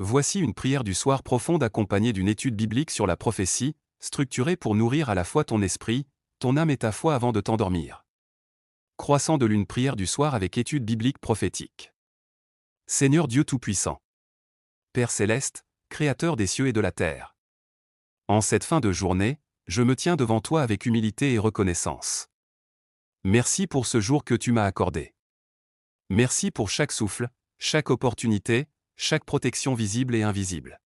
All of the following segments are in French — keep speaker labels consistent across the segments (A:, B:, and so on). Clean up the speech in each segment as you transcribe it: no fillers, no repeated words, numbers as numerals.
A: Voici une prière du soir profonde accompagnée d'une étude biblique sur la prophétie, structurée pour nourrir à la fois ton esprit, ton âme et ta foi avant de t'endormir. Croissant de lune, prière du soir avec étude biblique prophétique. Seigneur Dieu Tout-Puissant, Père Céleste, Créateur des cieux et de la terre. En cette fin de journée, je me tiens devant toi avec humilité et reconnaissance. Merci pour ce jour que tu m'as accordé. Merci pour chaque souffle, chaque opportunité, chaque protection visible et invisible.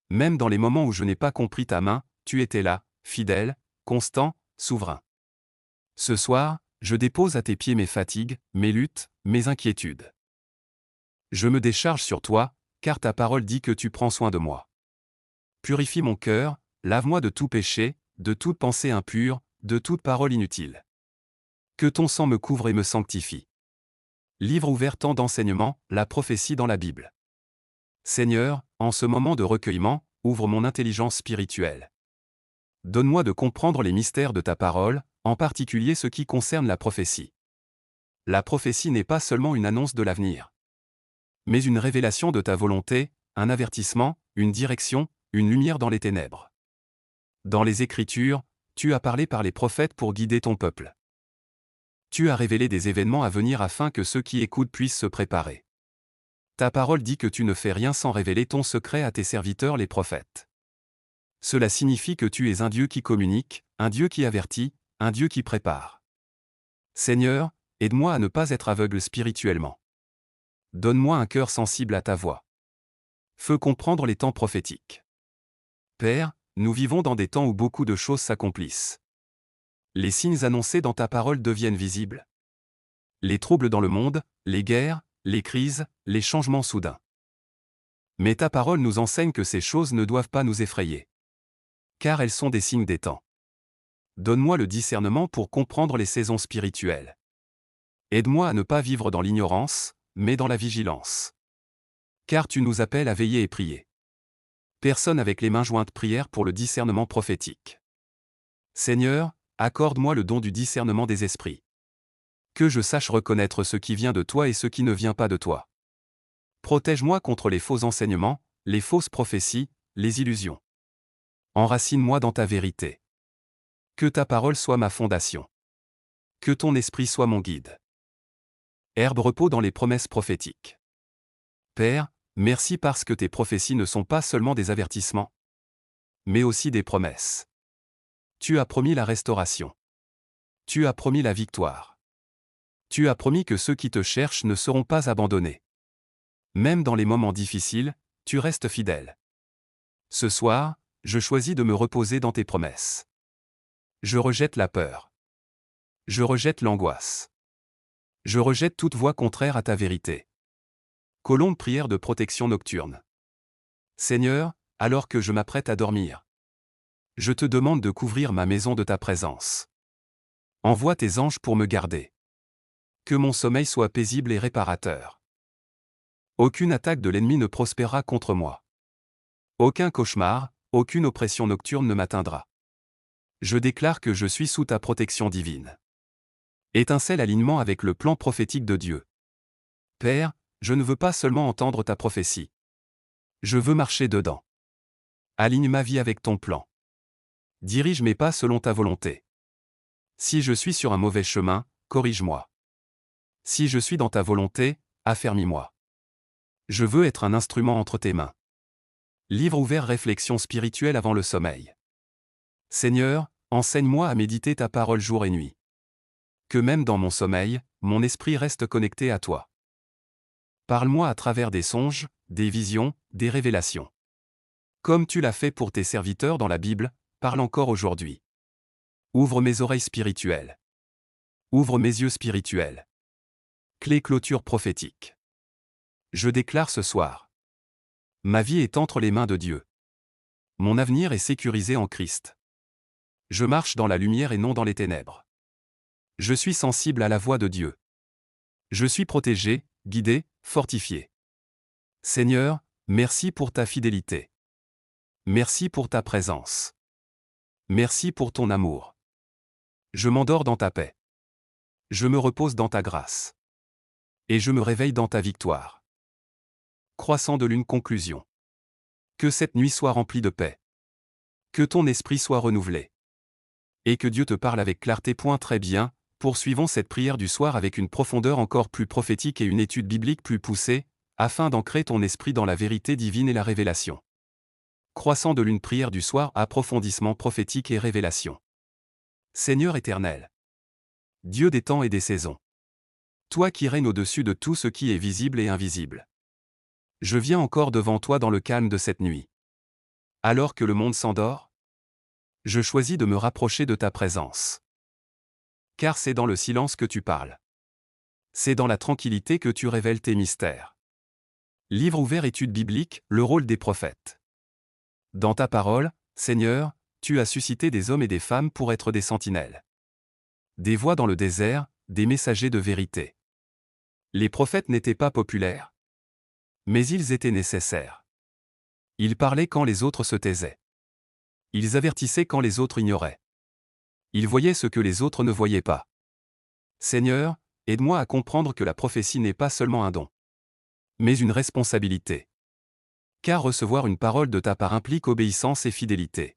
A: Même dans les moments où je n'ai pas compris ta main, tu étais là, fidèle, constant, souverain. Ce soir, je dépose à tes pieds mes fatigues, mes luttes, mes inquiétudes. Je me décharge sur toi, car ta parole dit que tu prends soin de moi. Purifie mon cœur, lave-moi de tout péché, de toute pensée impure, de toute parole inutile. Que ton sang me couvre et me sanctifie. Livre ouvert tant d'enseignements, la prophétie dans la Bible. Seigneur, en ce moment de recueillement, ouvre mon intelligence spirituelle. Donne-moi de comprendre les mystères de ta parole, en particulier ce qui concerne la prophétie. La prophétie n'est pas seulement une annonce de l'avenir, mais une révélation de ta volonté, un avertissement, une direction, une lumière dans les ténèbres. Dans les Écritures, tu as parlé par les prophètes pour guider ton peuple. Tu as révélé des événements à venir afin que ceux qui écoutent puissent se préparer. Ta parole dit que tu ne fais rien sans révéler ton secret à tes serviteurs les prophètes. Cela signifie que tu es un Dieu qui communique, un Dieu qui avertit, un Dieu qui prépare. Seigneur, aide-moi à ne pas être aveugle spirituellement. Donne-moi un cœur sensible à ta voix. Fais comprendre les temps prophétiques. Père, nous vivons dans des temps où beaucoup de choses s'accomplissent. Les signes annoncés dans ta parole deviennent visibles. Les troubles dans le monde, les guerres, les crises, les changements soudains. Mais ta parole nous enseigne que ces choses ne doivent pas nous effrayer. Car elles sont des signes des temps. Donne-moi le discernement pour comprendre les saisons spirituelles. Aide-moi à ne pas vivre dans l'ignorance, mais dans la vigilance. Car tu nous appelles à veiller et prier. Personne avec les mains jointes, prière pour le discernement prophétique. Seigneur, accorde-moi le don du discernement des esprits. Que je sache reconnaître ce qui vient de toi et ce qui ne vient pas de toi. Protège-moi contre les faux enseignements, les fausses prophéties, les illusions. Enracine-moi dans ta vérité. Que ta parole soit ma fondation. Que ton esprit soit mon guide. Herbe repos dans les promesses prophétiques. Père, merci parce que tes prophéties ne sont pas seulement des avertissements, mais aussi des promesses. Tu as promis la restauration. Tu as promis la victoire. Tu as promis que ceux qui te cherchent ne seront pas abandonnés. Même dans les moments difficiles, tu restes fidèle. Ce soir, je choisis de me reposer dans tes promesses. Je rejette la peur. Je rejette l'angoisse. Je rejette toute voix contraire à ta vérité. Colombe, prière de protection nocturne. Seigneur, alors que je m'apprête à dormir, je te demande de couvrir ma maison de ta présence. Envoie tes anges pour me garder. Que mon sommeil soit paisible et réparateur. Aucune attaque de l'ennemi ne prospérera contre moi. Aucun cauchemar, aucune oppression nocturne ne m'atteindra. Je déclare que je suis sous ta protection divine. Étincelle alignement avec le plan prophétique de Dieu. Père, je ne veux pas seulement entendre ta prophétie. Je veux marcher dedans. Aligne ma vie avec ton plan. Dirige mes pas selon ta volonté. Si je suis sur un mauvais chemin, corrige-moi. Si je suis dans ta volonté, affermis-moi. Je veux être un instrument entre tes mains. Livre ouvert, réflexion spirituelle avant le sommeil. Seigneur, enseigne-moi à méditer ta parole jour et nuit. Que même dans mon sommeil, mon esprit reste connecté à toi. Parle-moi à travers des songes, des visions, des révélations. Comme tu l'as fait pour tes serviteurs dans la Bible, parle encore aujourd'hui. Ouvre mes oreilles spirituelles. Ouvre mes yeux spirituels. Clé clôture prophétique. Je déclare ce soir. Ma vie est entre les mains de Dieu. Mon avenir est sécurisé en Christ. Je marche dans la lumière et non dans les ténèbres. Je suis sensible à la voix de Dieu. Je suis protégé, guidé, fortifié. Seigneur, merci pour ta fidélité. Merci pour ta présence. Merci pour ton amour. Je m'endors dans ta paix. Je me repose dans ta grâce. Et je me réveille dans ta victoire. Croissant de lune. Conclusion. Que cette nuit soit remplie de paix. Que ton esprit soit renouvelé. Et que Dieu te parle avec clarté. Très bien, poursuivons cette prière du soir avec une profondeur encore plus prophétique et une étude biblique plus poussée, afin d'ancrer ton esprit dans la vérité divine et la révélation. Croissant de lune. Prière du soir. Approfondissement prophétique et révélation. Seigneur éternel, Dieu des temps et des saisons, toi qui règnes au-dessus de tout ce qui est visible et invisible, je viens encore devant toi dans le calme de cette nuit. Alors que le monde s'endort, je choisis de me rapprocher de ta présence. Car c'est dans le silence que tu parles. C'est dans la tranquillité que tu révèles tes mystères. Livre ouvert. Étude biblique, le rôle des prophètes. Dans ta parole, Seigneur, tu as suscité des hommes et des femmes pour être des sentinelles. Des voix dans le désert, des messagers de vérité. Les prophètes n'étaient pas populaires. Mais ils étaient nécessaires. Ils parlaient quand les autres se taisaient. Ils avertissaient quand les autres ignoraient. Ils voyaient ce que les autres ne voyaient pas. Seigneur, aide-moi à comprendre que la prophétie n'est pas seulement un don, mais une responsabilité. Car recevoir une parole de ta part implique obéissance et fidélité.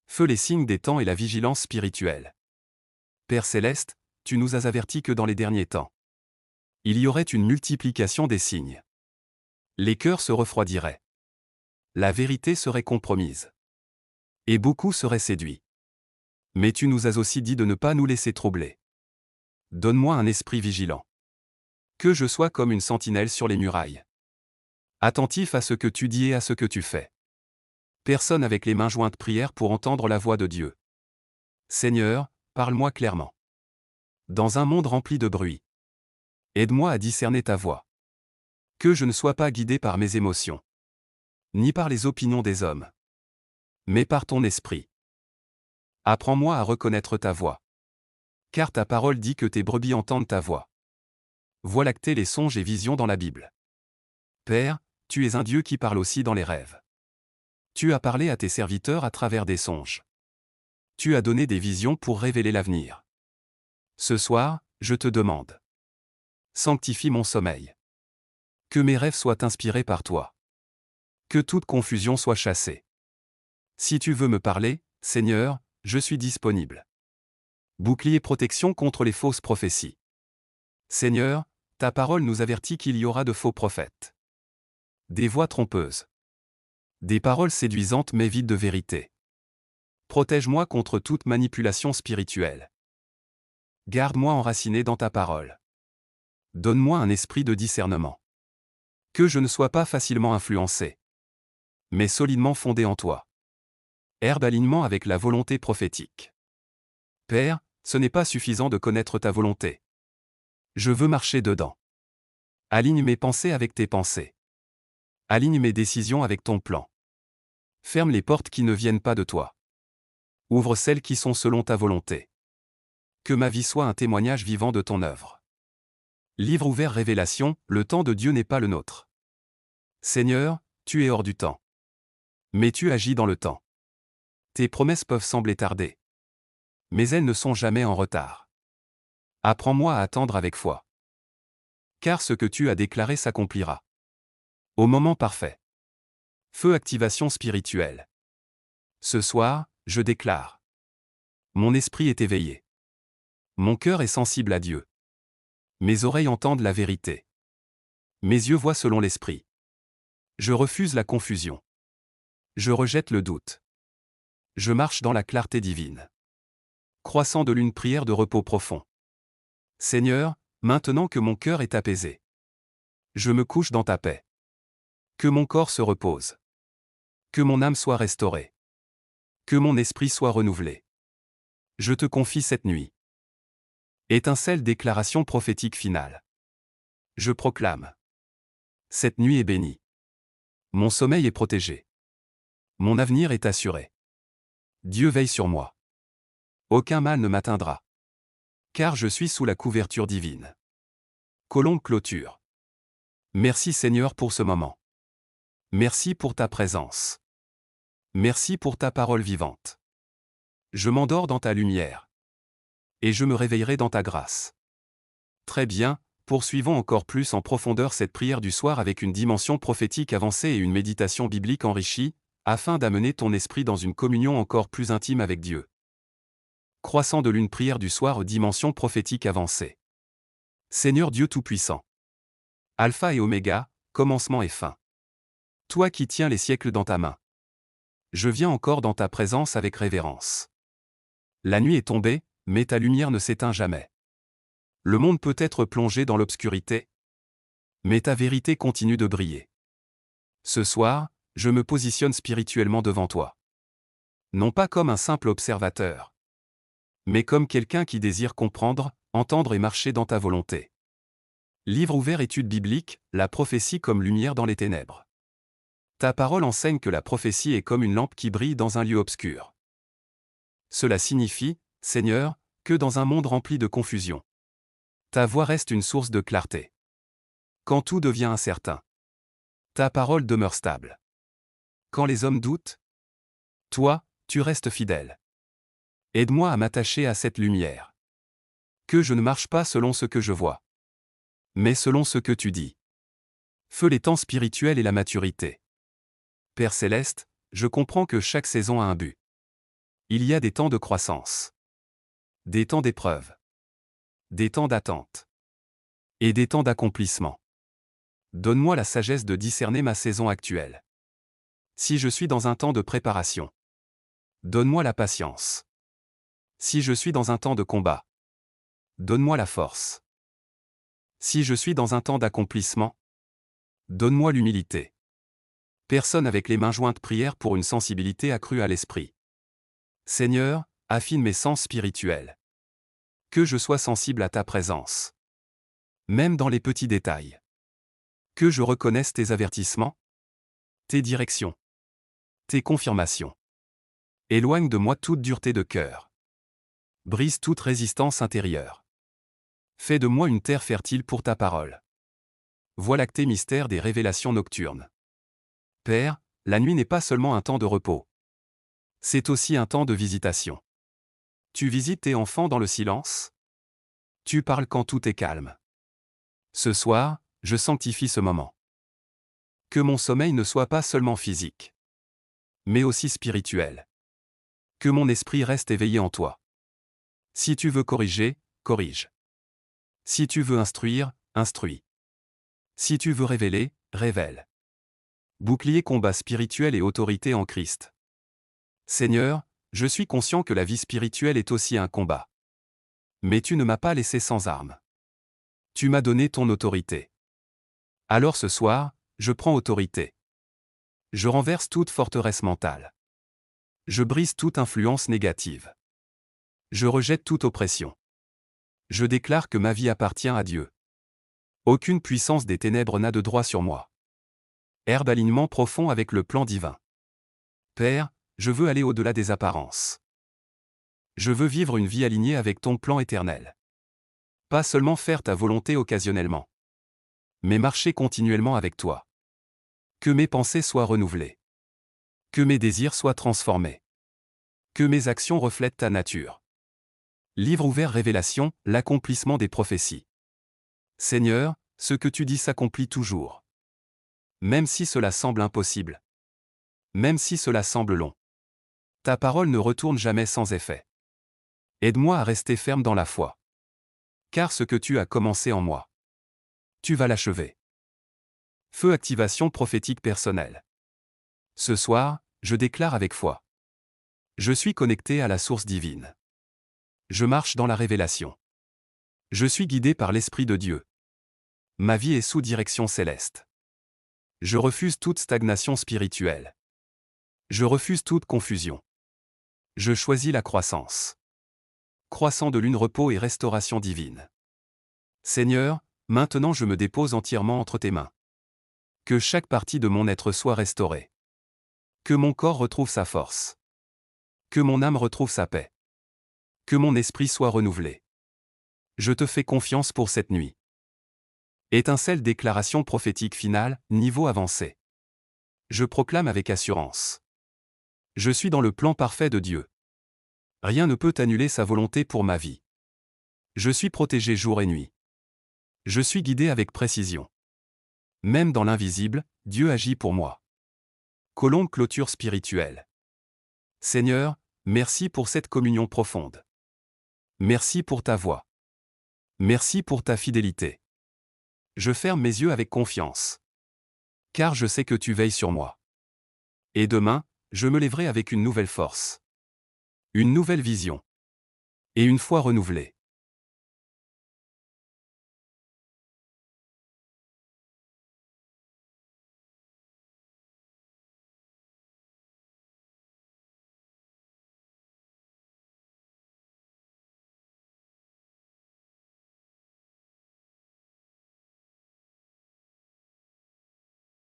A: Feu les signes des temps et la vigilance spirituelle. Père céleste, tu nous as avertis que dans les derniers temps, il y aurait une multiplication des signes. Les cœurs se refroidiraient. La vérité serait compromise. Et beaucoup seraient séduits. Mais tu nous as aussi dit de ne pas nous laisser troubler. Donne-moi un esprit vigilant. Que je sois comme une sentinelle sur les murailles. Attentif à ce que tu dis et à ce que tu fais. Personne avec les mains jointes. Prière pour entendre la voix de Dieu. Seigneur, parle-moi clairement. Dans un monde rempli de bruit, aide-moi à discerner ta voix. Que je ne sois pas guidé par mes émotions, ni par les opinions des hommes, mais par ton esprit. Apprends-moi à reconnaître ta voix. Car ta parole dit que tes brebis entendent ta voix. Voie lactée. Les songes et visions dans la Bible. Père, tu es un Dieu qui parle aussi dans les rêves. Tu as parlé à tes serviteurs à travers des songes. Tu as donné des visions pour révéler l'avenir. Ce soir, je te demande. Sanctifie mon sommeil. Que mes rêves soient inspirés par toi. Que toute confusion soit chassée. Si tu veux me parler, Seigneur, je suis disponible. Bouclier. Protection contre les fausses prophéties. Seigneur, ta parole nous avertit qu'il y aura de faux prophètes. Des voix trompeuses. Des paroles séduisantes mais vides de vérité. Protège-moi contre toute manipulation spirituelle. Garde-moi enraciné dans ta parole. Donne-moi un esprit de discernement. Que je ne sois pas facilement influencé, mais solidement fondé en toi. Herbe. Alignement avec la volonté prophétique. Père, ce n'est pas suffisant de connaître ta volonté. Je veux marcher dedans. Aligne mes pensées avec tes pensées. Aligne mes décisions avec ton plan. Ferme les portes qui ne viennent pas de toi. Ouvre celles qui sont selon ta volonté. Que ma vie soit un témoignage vivant de ton œuvre. Livre ouvert. Révélation, le temps de Dieu n'est pas le nôtre. Seigneur, tu es hors du temps. Mais tu agis dans le temps. Tes promesses peuvent sembler tarder. Mais elles ne sont jamais en retard. Apprends-moi à attendre avec foi. Car ce que tu as déclaré s'accomplira. Au moment parfait. Feu. Activation spirituelle. Ce soir, je déclare. Mon esprit est éveillé. Mon cœur est sensible à Dieu. Mes oreilles entendent la vérité. Mes yeux voient selon l'esprit. Je refuse la confusion. Je rejette le doute. Je marche dans la clarté divine. Croissant de lune. Prière de repos profond. Seigneur, maintenant que mon cœur est apaisé, je me couche dans ta paix. Que mon corps se repose. Que mon âme soit restaurée. Que mon esprit soit renouvelé. Je te confie cette nuit. Étincelle. Déclaration prophétique finale. Je proclame. Cette nuit est bénie. Mon sommeil est protégé. Mon avenir est assuré. Dieu veille sur moi. Aucun mal ne m'atteindra. Car je suis sous la couverture divine. Colombe. Clôture. Merci Seigneur pour ce moment. Merci pour ta présence. Merci pour ta parole vivante. Je m'endors dans ta lumière. Et je me réveillerai dans ta grâce. Très bien, Poursuivons encore plus en profondeur cette prière du soir avec une dimension prophétique avancée et une méditation biblique enrichie, afin d'amener ton esprit dans une communion encore plus intime avec Dieu. Croissant de lune, prière du soir, dimension prophétique avancée. Seigneur Dieu Tout-Puissant. Alpha et Oméga, commencement et fin. Toi qui tiens les siècles dans ta main. Je viens encore dans ta présence avec révérence. La nuit est tombée, mais ta lumière ne s'éteint jamais. Le monde peut être plongé dans l'obscurité, mais ta vérité continue de briller. Ce soir, je me positionne spirituellement devant toi. Non pas comme un simple observateur, mais comme quelqu'un qui désire comprendre, entendre et marcher dans ta volonté. Livre ouvert, étude biblique, la prophétie comme lumière dans les ténèbres. Ta parole enseigne que la prophétie est comme une lampe qui brille dans un lieu obscur. Cela signifie, Seigneur, que dans un monde rempli de confusion, ta voix reste une source de clarté. Quand tout devient incertain, ta parole demeure stable. Quand les hommes doutent, toi, tu restes fidèle. Aide-moi à m'attacher à cette lumière. Que je ne marche pas selon ce que je vois, mais selon ce que tu dis. Feu les temps spirituels et la maturité. Père céleste, je comprends que chaque saison a un but. Il y a des temps de croissance, des temps d'épreuve, des temps d'attente et des temps d'accomplissement. Donne-moi la sagesse de discerner ma saison actuelle. Si je suis dans un temps de préparation, donne-moi la patience. Si je suis dans un temps de combat, donne-moi la force. Si je suis dans un temps d'accomplissement, donne-moi l'humilité. Personne avec les mains jointes, prière pour une sensibilité accrue à l'esprit. Seigneur, affine mes sens spirituels. Que je sois sensible à ta présence. Même dans les petits détails. Que je reconnaisse tes avertissements, tes directions, tes confirmations. Éloigne de moi toute dureté de cœur. Brise toute résistance intérieure. Fais de moi une terre fertile pour ta parole. Voie lactée, mystère des révélations nocturnes. Père, la nuit n'est pas seulement un temps de repos. C'est aussi un temps de visitation. Tu visites tes enfants dans le silence. Tu parles quand tout est calme. Ce soir, je sanctifie ce moment. Que mon sommeil ne soit pas seulement physique, mais aussi spirituel. Que mon esprit reste éveillé en toi. Si tu veux corriger, corrige. Si tu veux instruire, instruis. Si tu veux révéler, révèle. Bouclier, combat spirituel et autorité en Christ. Seigneur, je suis conscient que la vie spirituelle est aussi un combat. Mais tu ne m'as pas laissé sans armes. Tu m'as donné ton autorité. Alors ce soir, je prends autorité. Je renverse toute forteresse mentale. Je brise toute influence négative. Je rejette toute oppression. Je déclare que ma vie appartient à Dieu. Aucune puissance des ténèbres n'a de droit sur moi. Herbe, alignement profond avec le plan divin. Père, je veux aller au-delà des apparences. Je veux vivre une vie alignée avec ton plan éternel. Pas seulement faire ta volonté occasionnellement, mais marcher continuellement avec toi. Que mes pensées soient renouvelées. Que mes désirs soient transformés. Que mes actions reflètent ta nature. Livre ouvert, révélation, l'accomplissement des prophéties. Seigneur, ce que tu dis s'accomplit toujours. Même si cela semble impossible. Même si cela semble long. Ta parole ne retourne jamais sans effet. Aide-moi à rester ferme dans la foi. Car ce que tu as commencé en moi, tu vas l'achever. Feu, activation prophétique personnelle. Ce soir, je déclare avec foi. Je suis connecté à la source divine. Je marche dans la révélation. Je suis guidé par l'Esprit de Dieu. Ma vie est sous direction céleste. Je refuse toute stagnation spirituelle. Je refuse toute confusion. Je choisis la croissance. Croissant de lune, repos et restauration divine. Seigneur, maintenant je me dépose entièrement entre tes mains. Que chaque partie de mon être soit restaurée. Que mon corps retrouve sa force. Que mon âme retrouve sa paix. Que mon esprit soit renouvelé. Je te fais confiance pour cette nuit. Étincelle, déclaration prophétique finale, niveau avancé. Je proclame avec assurance. Je suis dans le plan parfait de Dieu. Rien ne peut annuler sa volonté pour ma vie. Je suis protégé jour et nuit. Je suis guidé avec précision. Même dans l'invisible, Dieu agit pour moi. Colombe clôture spirituelle. Seigneur, merci pour cette communion profonde. Merci pour ta voix. Merci pour ta fidélité. Je ferme mes yeux avec confiance. Car je sais que tu veilles sur moi. Et demain, je me lèverai avec une nouvelle force. Une nouvelle vision. Et une foi renouvelée.